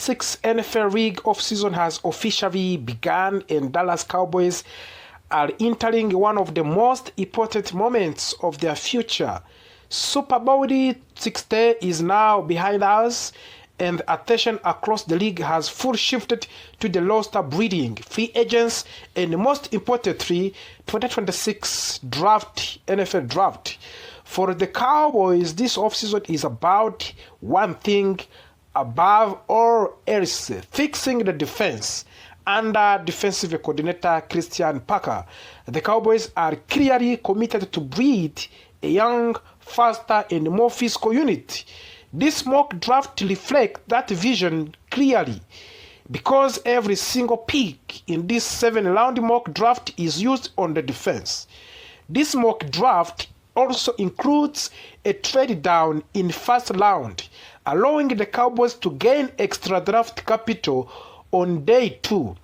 Sixth NFL League offseason has officially begun, and Dallas Cowboys are entering one of the most important moments of their future. Super Bowl 60 is now behind us, and attention across the league has full shifted to the roster breeding, free agents, and most importantly, 2026 NFL draft. For the Cowboys, this offseason is about one thing above all else: fixing the defense. Under defensive coordinator Christian Parker, the Cowboys are clearly committed to breed a young, faster, and more physical unit. This mock draft reflects that vision clearly, because every single pick in this 7-round mock draft is used on the defense. This mock draft also includes a trade down in first round, allowing the Cowboys to gain extra draft capital on day 2.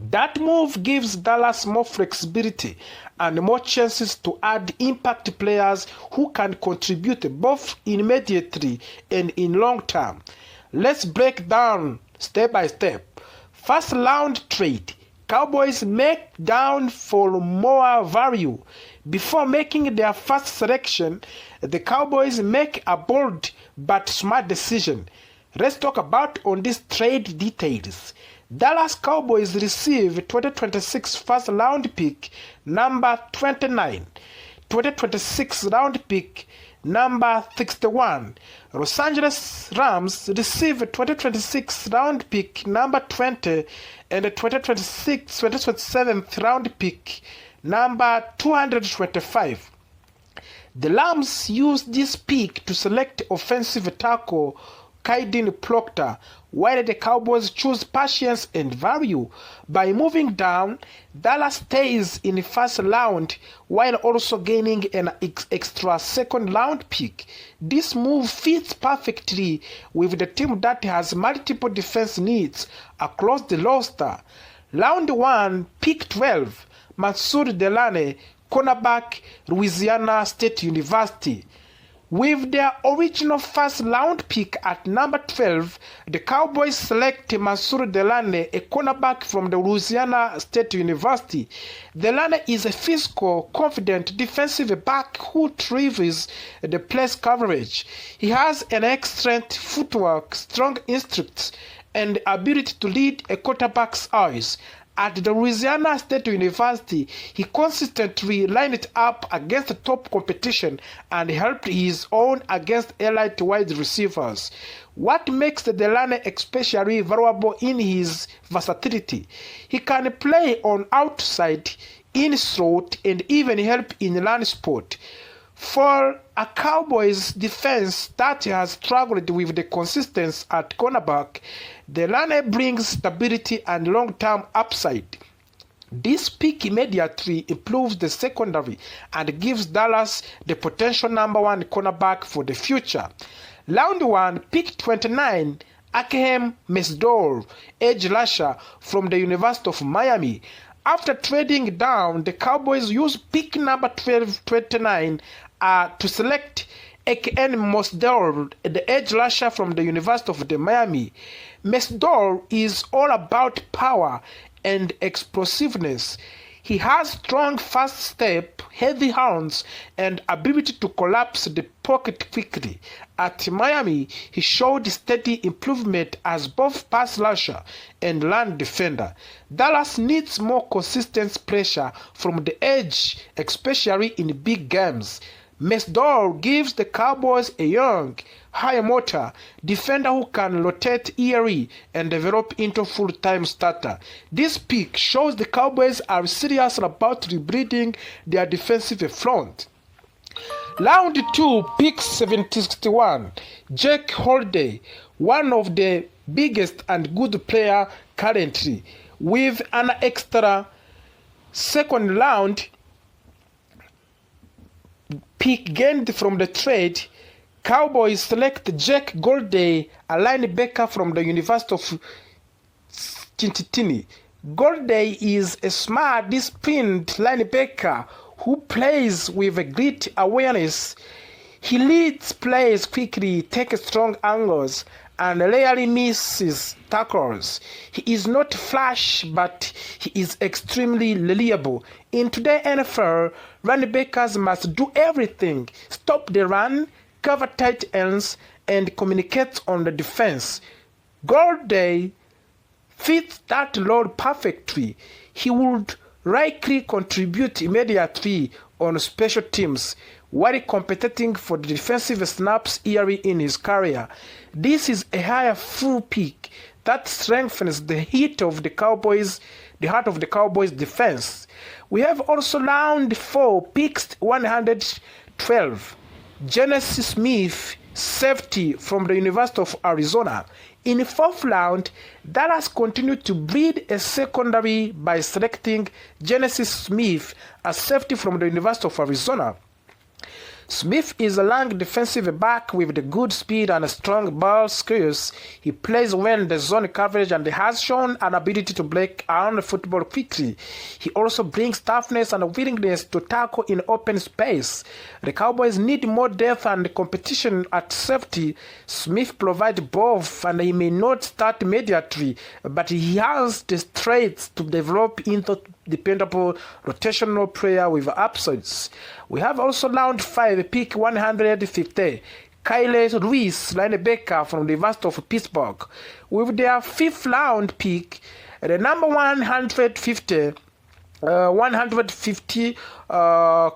That move gives Dallas more flexibility and more chances to add impact players who can contribute both immediately and in long term. Let's break down step by step. First round trade. Cowboys make down for more value. Before making their first selection, the Cowboys make a bold but smart decision. Let's talk about on these trade details. Dallas Cowboys receive 2026 first round pick number 29, 2026 round pick number 61. Los Angeles Rams receive 2026 round pick number 20 and 2027 round pick number 225. The Rams used this pick to select offensive tackle Kaiden Proctor, while the Cowboys choose patience and value. By moving down, Dallas stays in the first round while also gaining an extra second round pick. This move fits perfectly with the team that has multiple defense needs across the roster. Round 1, pick 12, Mansour Delane, cornerback, Louisiana State University. With their original first round pick at number 12, the Cowboys select Mansour Delane, a cornerback from the Louisiana State University. Delane is a physical, confident defensive back who thrives the press coverage. He has an excellent footwork, strong instincts, and ability to read a quarterback's eyes. At the Louisiana State University, he consistently lined up against the top competition and helped his own against elite wide receivers. What makes Delane especially valuable in his versatility? He can play on outside, in slot, and even help in run sport. For a Cowboys defense that has struggled with the consistency at cornerback, Delane brings stability and long-term upside. This pick immediately improves the secondary and gives Dallas the potential number 1 cornerback for the future. Round 1, pick 29, Akeem Mesdor, edge rusher from the University of Miami. After trading down, the Cowboys use pick number 29 to select Akeem Mesdor, the edge rusher from the University of Miami. Mesdor is all about power and explosiveness. He has strong fast step, heavy hands, and ability to collapse the pocket quickly. At Miami, he showed steady improvement as both pass rusher and run defender. Dallas needs more consistent pressure from the edge, especially in big games. Mesdor gives the Cowboys a young, high-motor defender who can rotate early and develop into full-time starter. This pick shows the Cowboys are serious about rebuilding their defensive front. Round 2, pick 61, Jake Holiday, one of the biggest and good player currently. With an extra second round pick gained from the trade, Cowboys select Jake Golday, a linebacker from the University of Cincinnati. Golday is a smart, disciplined linebacker who plays with a great awareness. He leads plays quickly, takes strong angles, and rarely misses tackles. He is not flash, but he is extremely reliable. In today's NFL, running backs must do everything: stop the run, cover tight ends, and communicate on the defense. Goldie fits that role perfectly. He would likely contribute immediately on special teams while competing for the defensive snaps early in his career. This is a higher full pick that strengthens the heart of the Cowboys defense. We have also round 4 picks 112. Genesis Smith, safety from the University of Arizona. In the 4th round, Dallas continued to breed a secondary by selecting Genesis Smith, a safety from the University of Arizona. Smith is a long defensive back with the good speed and strong ball skills. He plays well in the zone coverage and has shown an ability to break around the football quickly. He also brings toughness and willingness to tackle in open space. The Cowboys need more depth and competition at safety. Smith provides both, and he may not start immediately, but he has the traits to develop into dependable rotational player with upsides. We have also round 5 pick 150. Kyle Lewis, linebacker from the University of Pittsburgh. With their 5th round pick, the number 150,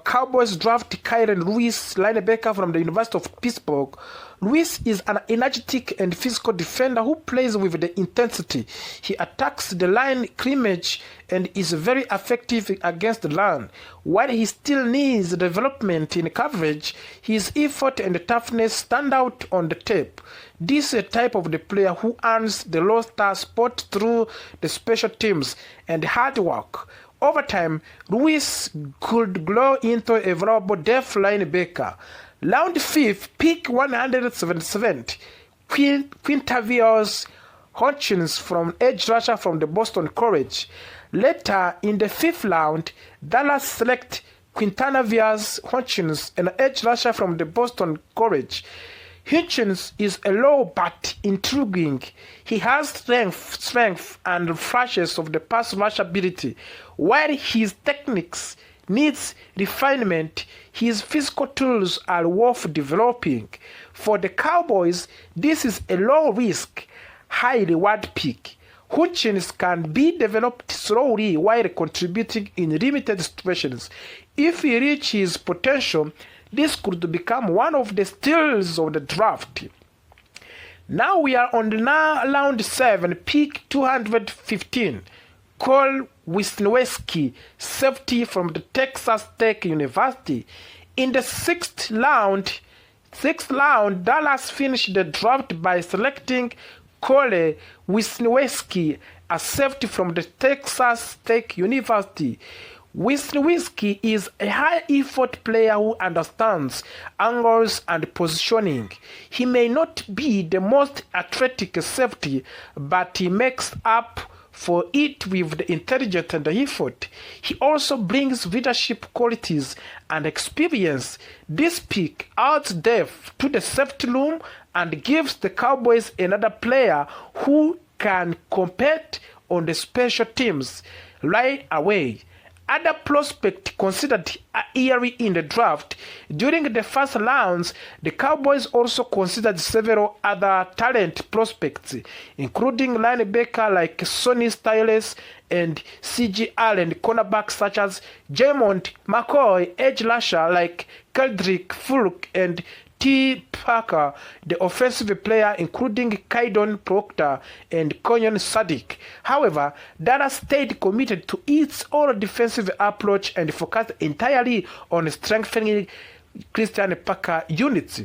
Cowboys draft Kyle Lewis, linebacker from the University of Pittsburgh. Lewis is an energetic and physical defender who plays with the intensity. He attacks the line scrimmage and is very effective against the run. While he still needs development in coverage, his effort and toughness stand out on the tape. This is a type of the player who earns the roster spot through the special teams and hard work. Over time, Lewis could grow into a valuable depth linebacker. Round 5, pick 177, Quintavious Hutchins from edge rusher from the Boston College. Later in the 5th round, Dallas select Quintavious Hutchins, an edge rusher from the Boston College. Hutchins is a low but intriguing. He has strength and flashes of the pass rush ability. While his techniques needs refinement, his physical tools are worth developing. For the Cowboys, this is a low-risk, high-reward pick. Hutchins can be developed slowly while contributing in limited situations. If he reaches his potential, this could become one of the steals of the draft. Now we are on the round 7, pick 215. Cole Wisniewski, safety from the Texas Tech University. In the 6th round, Dallas finished the draft by selecting Cole Wisniewski, a safety from the Texas Tech University. Wisniewski is a high-effort player who understands angles and positioning. He may not be the most athletic safety, but he makes up for it with the intelligence and the effort. He also brings leadership qualities and experience. This pick adds depth to the safety room and gives the Cowboys another player who can compete on the special teams right away. Other prospects considered early in the draft. During the first rounds, the Cowboys also considered several other talent prospects, including linebacker like Sonny Styles and C.J. Allen, cornerbacks such as Jamont McCoy, edge rusher like Kendrick Fulk and T. Parker, the offensive player including Kaidon Proctor and Konyon Sadiq. However, Dallas stayed committed to its all-defensive approach and focused entirely on strengthening Christian Parker units.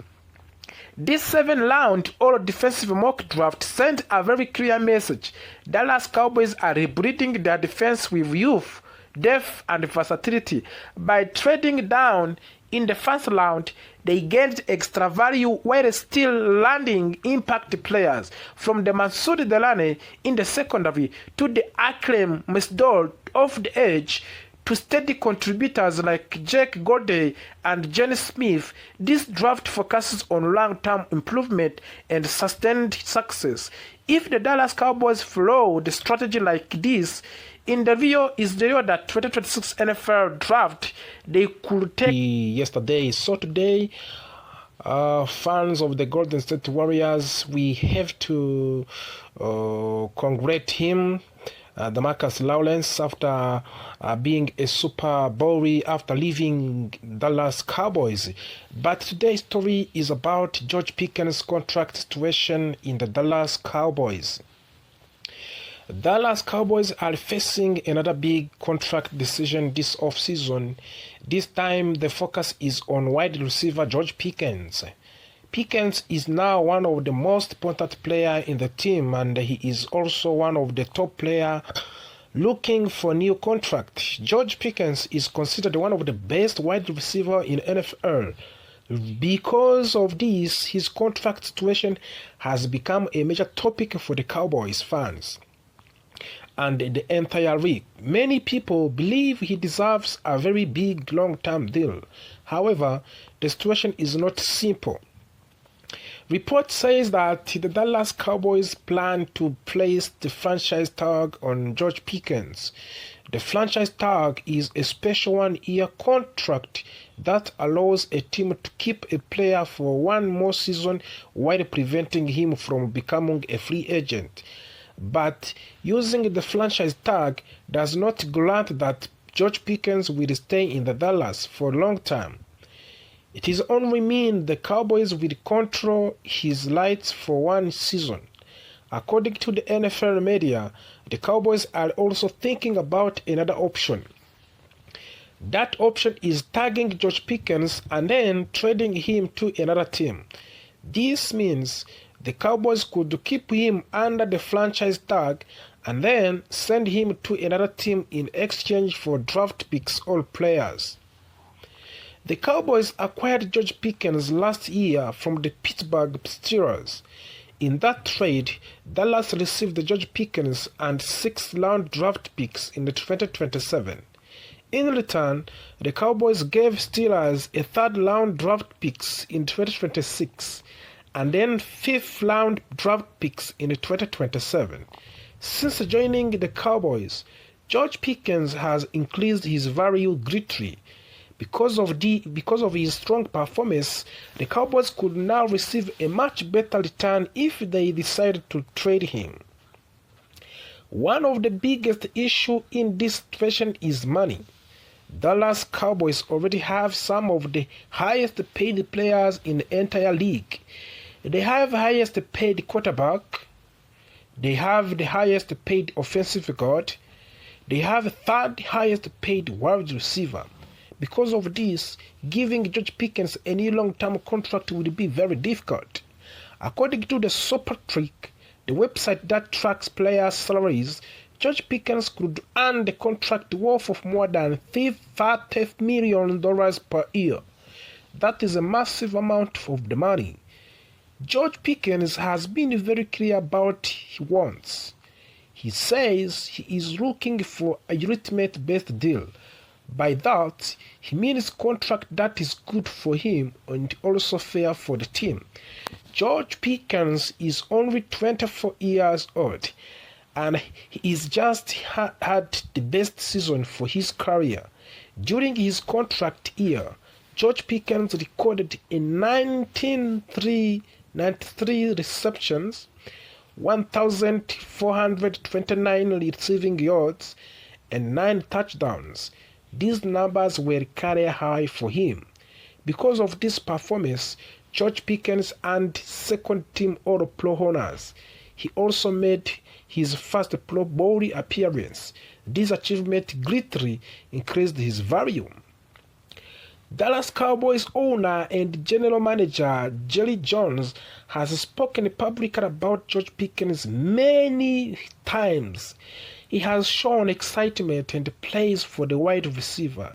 This 7th-round all-defensive mock draft sent a very clear message. Dallas Cowboys are rebuilding their defense with youth, depth, and versatility. By trading down in the 1st round, they gained extra value while still landing impact players, from the Masoud Delane in the secondary to the Aklem Mesdol off the edge to steady contributors like Jake Goddey and Jenny Smith, this draft focuses on long-term improvement and sustained success. If the Dallas Cowboys follow the strategy like this, in the view that 2026 NFL draft, they could take yesterday. So today, fans of the Golden State Warriors, we have to congratulate him, DeMarcus Lawrence, after being a Super Bowl after leaving Dallas Cowboys. But today's story is about George Pickens' contract situation in the Dallas Cowboys. Dallas Cowboys are facing another big contract decision this offseason. This time the focus is on wide receiver George Pickens. Pickens is now one of the most important players in the team, and he is also one of the top players looking for a new contract. George Pickens is considered one of the best wide receivers in NFL. Because of this, his contract situation has become a major topic for the Cowboys fans and the entire league. Many people believe he deserves a very big long-term deal. However, the situation is not simple. Report says that the Dallas Cowboys plan to place the franchise tag on George Pickens. The franchise tag is a special one-year contract that allows a team to keep a player for one more season while preventing him from becoming a free agent. But using the franchise tag does not grant that George Pickens will stay in the Dallas for a long time. It is only mean the Cowboys will control his rights for one season. According to the NFL media, the Cowboys are also thinking about another option. That option is tagging George Pickens and then trading him to another team. This means the Cowboys could keep him under the franchise tag and then send him to another team in exchange for draft picks or players. The Cowboys acquired George Pickens last year from the Pittsburgh Steelers. In that trade, Dallas received George Pickens and 6th-round draft picks in the 2027. In return, the Cowboys gave Steelers a 3rd-round draft picks in 2026 and then 5th-round draft picks in 2027. Since joining the Cowboys, George Pickens has increased his value greatly. Because of his strong performance, the Cowboys could now receive a much better return if they decide to trade him. One of the biggest issues in this situation is money. Dallas Cowboys already have some of the highest paid players in the entire league. They have the highest paid quarterback. They have the highest paid offensive guard. They have the 3rd highest paid wide receiver. Because of this, giving George Pickens a new long-term contract will be very difficult. According to the Super Trick, the website that tracks players' salaries, George Pickens could earn the contract worth of more than $30 million per year. That is a massive amount of the money. George Pickens has been very clear about what he wants. He says he is looking for a ultimate-based deal. By that, he means contract that is good for him and also fair for the team. George Pickens is only 24 years old, and he is just had the best season for his career. During his contract year, George Pickens recorded a 93 receptions, 1,429 receiving yards, and 9 touchdowns. These numbers were career high for him. Because of this performance, George Pickens earned 2nd-team All-Pro honors. He also made his first Pro Bowl appearance. This achievement greatly increased his value. Dallas Cowboys owner and general manager Jerry Jones has spoken publicly about George Pickens many times. He has shown excitement and praise for the wide receiver.